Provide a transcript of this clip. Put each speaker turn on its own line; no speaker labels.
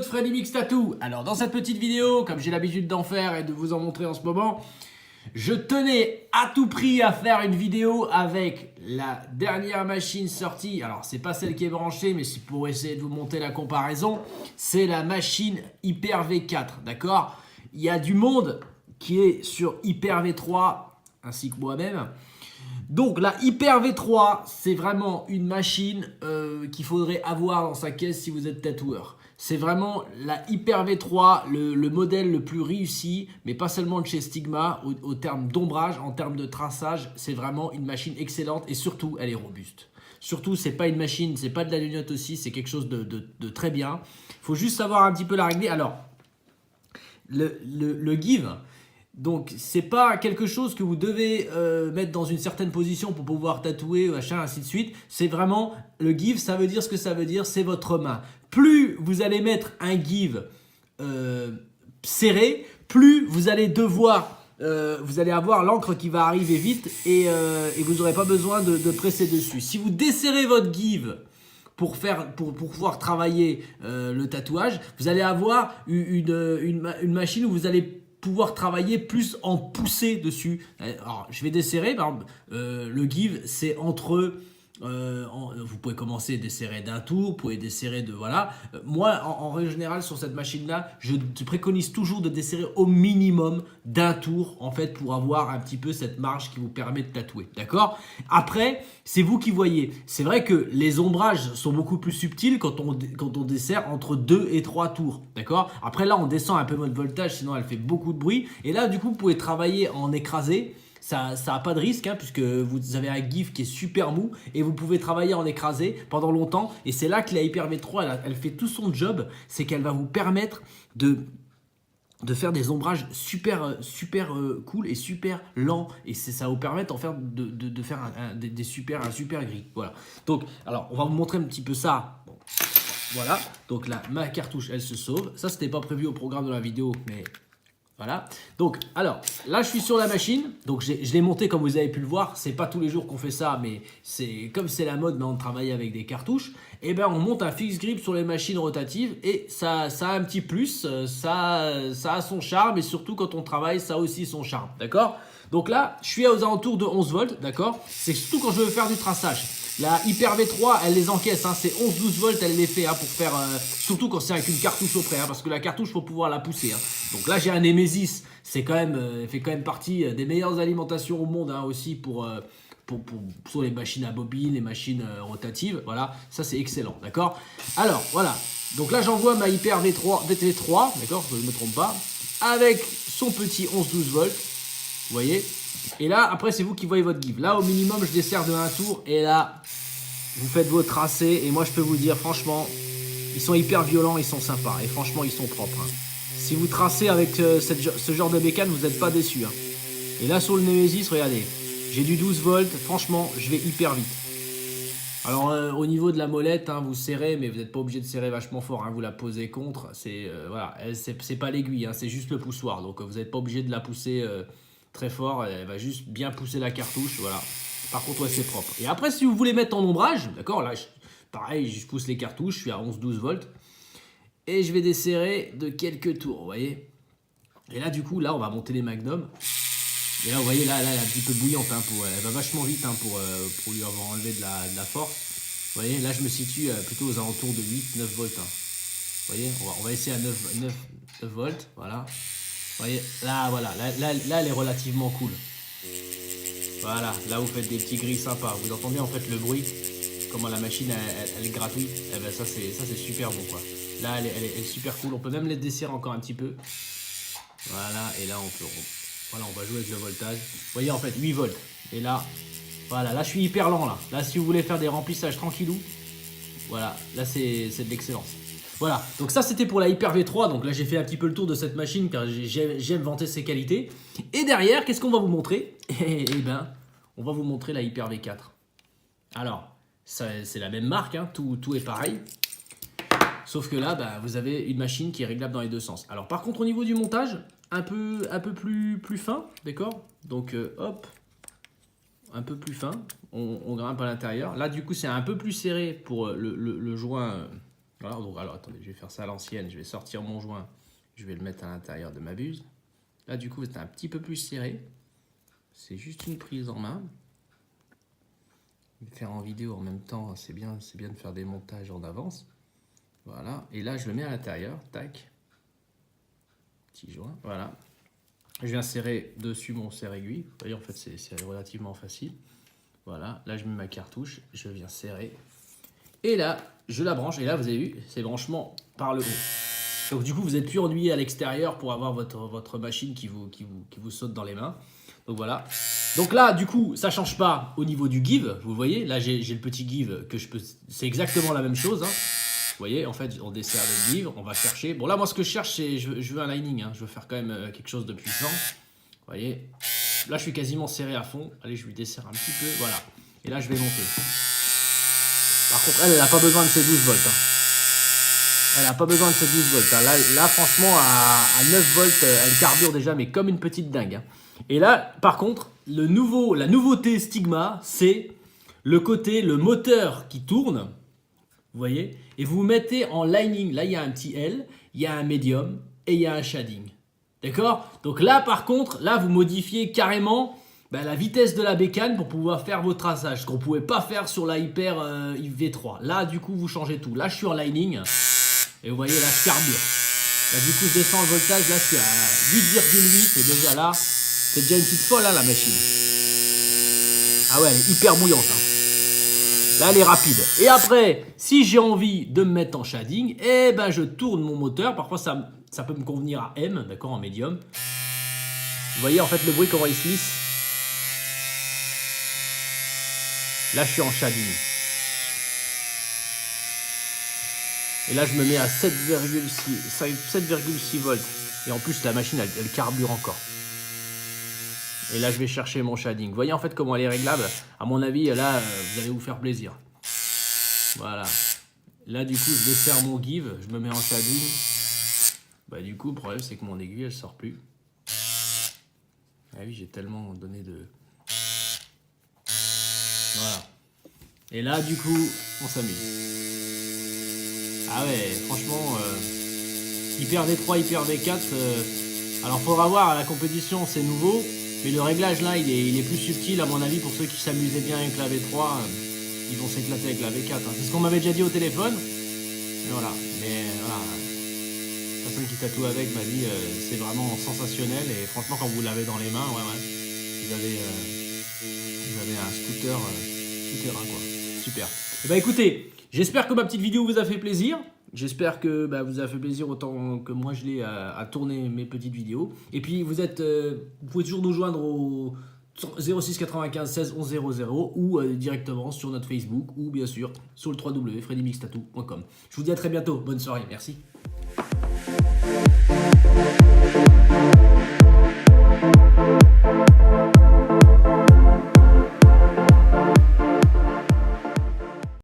pote Freddy Mix Tattoo. Alors dans cette petite vidéo, comme j'ai l'habitude d'en faire et de vous en montrer en ce moment, je tenais à tout prix à faire une vidéo avec la dernière machine sortie. Alors c'est pas celle qui est branchée, mais c'est pour essayer de vous monter la comparaison. C'est la machine Hyper V4, d'accord? Il y a du monde qui est sur Hyper V3, ainsi que moi-même. Donc la Hyper V3, c'est vraiment une machine qu'il faudrait avoir dans sa caisse si vous êtes tatoueur. C'est vraiment la Hyper V3, le modèle le plus réussi, mais pas seulement de chez Stigma, au terme d'ombrage, en termes de traçage, c'est vraiment une machine excellente et surtout, elle est robuste. Surtout, c'est pas une machine, c'est pas de la lunette aussi, c'est quelque chose de très bien. Il faut juste savoir un petit peu la régler. Alors, le give... Donc, c'est pas quelque chose que vous devez mettre dans une certaine position pour pouvoir tatouer, machin, ainsi de suite. C'est vraiment, le give, ça veut dire ce que ça veut dire, c'est votre main. Plus vous allez mettre un give serré, plus vous allez devoir, vous allez avoir l'encre qui va arriver vite et vous n'aurez pas besoin de presser dessus. Si vous desserrez votre give pour pouvoir travailler le tatouage, vous allez avoir une machine où vous allez pouvoir travailler plus en poussée dessus. Alors, je vais desserrer. Par exemple, le give, c'est entre... vous pouvez commencer à desserrer d'un tour, vous pouvez desserrer de... Voilà. Moi, en règle générale, sur cette machine-là, je préconise toujours de desserrer au minimum d'un tour, en fait, pour avoir un petit peu cette marge qui vous permet de tatouer. D'accord? Après, c'est vous qui voyez. C'est vrai que les ombrages sont beaucoup plus subtils quand on dessert entre 2 et 3 tours. D'accord? Après, là, on descend un peu votre voltage, sinon elle fait beaucoup de bruit. Et là, du coup, vous pouvez travailler en écrasé. Ça n'a pas de risque hein, puisque vous avez un GIF qui est super mou et vous pouvez travailler en écrasé pendant longtemps. Et c'est là que la Hyper V3, elle fait tout son job. C'est qu'elle va vous permettre de faire des ombrages super cool et super lents. Et ça va vous permettre en faire de faire un super gris. Voilà. Donc, alors, on va vous montrer un petit peu ça. Bon, voilà. Donc là, ma cartouche, elle se sauve. Ça, c'était pas prévu au programme de la vidéo, mais... Voilà, donc alors là je suis sur la machine, donc je l'ai monté comme vous avez pu le voir, c'est pas tous les jours qu'on fait ça, mais c'est comme c'est la mode maintenant de travailler avec des cartouches, et ben on monte un fixe grip sur les machines rotatives et ça a un petit plus, ça a son charme et surtout quand on travaille ça a aussi son charme, d'accord? Donc là je suis aux alentours de 11 volts, d'accord? C'est surtout quand je veux faire du traçage. La Hyper V3, elle les encaisse, hein, c'est 11-12 volts, elle les fait hein, pour faire, surtout quand c'est avec une cartouche auprès, hein, parce que la cartouche, il faut pouvoir la pousser. Hein. Donc là, j'ai un Nemesis, c'est quand même, elle fait quand même partie des meilleures alimentations au monde hein, aussi sur les machines à bobine, les machines rotatives. Voilà, ça c'est excellent, d'accord? Alors, voilà, donc là, j'envoie ma Hyper V3, d'accord, je ne me trompe pas, avec son petit 11-12 volts, vous voyez? Et là, après, c'est vous qui voyez votre give. Là, au minimum, je desserre de un tour. Et là, vous faites vos tracés. Et moi, je peux vous dire, franchement, ils sont hyper violents, ils sont sympas. Et franchement, ils sont propres. Hein. Si vous tracez avec ce genre de bécane, vous n'êtes pas déçus. Hein. Et là, sur le Nemesis, regardez. J'ai du 12 volts. Franchement, je vais hyper vite. Alors, au niveau de la molette, hein, vous serrez, mais vous n'êtes pas obligé de serrer vachement fort. Hein, vous la posez contre. Voilà, c'est pas l'aiguille, hein, c'est juste le poussoir. Donc, vous n'êtes pas obligé de la pousser... très fort, elle va juste bien pousser la cartouche, voilà. Par contre, ouais, c'est propre. Et après, si vous voulez mettre en ombrage, d'accord, là, pareil, je pousse les cartouches, je suis à 11-12 volts. Et je vais desserrer de quelques tours, vous voyez. Et là, du coup, là, on va monter les magnums. Et là, vous voyez, là, elle est un petit peu bouillante, hein, elle va vachement vite hein, pour lui avoir enlevé de la force. Vous voyez, là, je me situe plutôt aux alentours de 8-9 volts. Hein. Vous voyez, on va essayer à 9 volts, voilà. Vous voyez, là, voilà, là, elle est relativement cool. Voilà, là, vous faites des petits gris sympas. Vous entendez en fait le bruit, comment la machine, elle gratouille. Eh ben, ça, c'est super bon, quoi. Là, elle est super cool. On peut même les desserrer encore un petit peu. Voilà, et là, voilà, on va jouer avec le voltage. Vous voyez, en fait, 8 volts. Et là, voilà, là, je suis hyper lent, là. Là, si vous voulez faire des remplissages tranquillou, voilà, là, c'est de l'excellence. Voilà, donc ça c'était pour la Hyper V3, donc là j'ai fait un petit peu le tour de cette machine car j'aime vanter ses qualités. Et derrière, qu'est-ce qu'on va vous montrer? Eh ben, on va vous montrer la Hyper V4. Alors, c'est la même marque, hein, tout est pareil. Sauf que là, bah, vous avez une machine qui est réglable dans les deux sens. Alors par contre au niveau du montage, un peu plus fin, d'accord? Donc hop, un peu plus fin, on grimpe à l'intérieur. Là du coup c'est un peu plus serré pour le joint... Voilà, donc, alors attendez, je vais faire ça à l'ancienne. Je vais sortir mon joint. Je vais le mettre à l'intérieur de ma buse. Là, du coup, c'est un petit peu plus serré. C'est juste une prise en main. Faire en vidéo en même temps, c'est bien de faire des montages en avance. Voilà. Et là, je le mets à l'intérieur. Tac. Petit joint. Voilà. Je viens serrer dessus mon serre-aiguille. Vous voyez, en fait, c'est relativement facile. Voilà. Là, je mets ma cartouche. Je viens serrer. Et là, je la branche. Et là, vous avez vu, c'est branchement par le haut. Donc, du coup, vous n'êtes plus ennuyé à l'extérieur pour avoir votre machine qui vous saute dans les mains. Donc, voilà. Donc là, du coup, ça ne change pas au niveau du give. Vous voyez, là, j'ai le petit give que je peux... C'est exactement la même chose. Hein. Vous voyez, en fait, on dessert le give, on va chercher. Bon, là, moi, ce que je cherche, c'est... Je veux un lining. Hein. Je veux faire quand même quelque chose de puissant. Vous voyez. Là, je suis quasiment serré à fond. Allez, je lui desserre un petit peu. Voilà. Et là, je vais monter. Par contre, elle n'a pas besoin de ses 12 volts. Hein. Elle n'a pas besoin de ses 12 volts. Hein. Là, franchement, à 9 volts, elle carbure déjà, mais comme une petite dingue. Hein. Et là, par contre, la nouveauté Stigma, c'est le moteur qui tourne. Vous voyez? Et vous mettez en lining. Là, il y a un petit L, il y a un medium et il y a un shading. D'accord? Donc là, par contre, là, vous modifiez carrément la vitesse de la bécane pour pouvoir faire vos traçages. Ce qu'on ne pouvait pas faire sur la Hyper V3. Là, du coup, vous changez tout. Là, je suis en lining. Et vous voyez, là, je carbure. Là, du coup, je descends le voltage. Là, je suis à 8,8. Et déjà là, c'est déjà une petite folle, hein, la machine. Ah ouais, elle est hyper bouillante. Hein. Là, elle est rapide. Et après, si j'ai envie de me mettre en shading, eh ben, je tourne mon moteur. Parfois, ça peut me convenir à M, d'accord, en médium. Vous voyez, en fait, le bruit, comment il se lisse. Là, je suis en shading. Et là, je me mets à 7,6 volts. Et en plus, la machine, elle carbure encore. Et là, je vais chercher mon shading. Vous voyez en fait comment elle est réglable. À mon avis, là, vous allez vous faire plaisir. Voilà. Là, du coup, je desserre mon give. Je me mets en shading. Du coup, le problème, c'est que mon aiguille, elle sort plus. Ah oui, j'ai tellement donné de... Voilà. Et là, du coup, on s'amuse. Ah ouais, franchement, Hyper V3, Hyper V4... alors, faudra voir, à la compétition, c'est nouveau. Mais le réglage là, il est plus subtil à mon avis pour ceux qui s'amusaient bien avec la V3. Ils vont s'éclater avec la V4. Hein. C'est ce qu'on m'avait déjà dit au téléphone. Et voilà. Mais voilà. La personne qui tatoue avec m'a dit c'est vraiment sensationnel. Et franchement, quand vous l'avez dans les mains, ouais. Vous avez un scooter tout terrain, quoi. Super. Et écoutez, j'espère que ma petite vidéo vous a fait plaisir. J'espère que vous a fait plaisir autant que moi je l'ai à tourner mes petites vidéos. Et puis vous pouvez toujours nous joindre au 06 95 16 11 00 ou directement sur notre Facebook ou bien sûr sur le www.freddymixtattoo.com. Je vous dis à très bientôt. Bonne soirée. Merci.